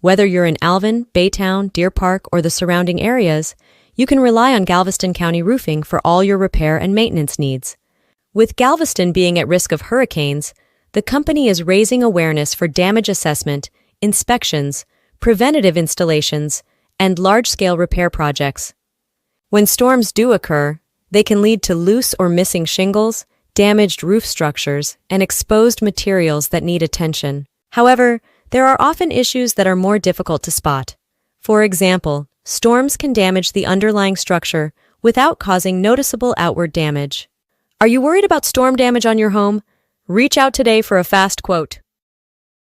Whether you're in Alvin, Baytown, Deer Park, or the surrounding areas, you can rely on Galveston County Roofing for all your repair and maintenance needs. With Galveston being at risk of hurricanes, the company is raising awareness for damage assessment, inspections, preventative installations, and large-scale repair projects. When storms do occur, they can lead to loose or missing shingles, damaged roof structures, and exposed materials that need attention. However, there are often issues that are more difficult to spot. For example, storms can damage the underlying structure without causing noticeable outward damage. Are you worried about storm damage on your home? Reach out today for a fast quote.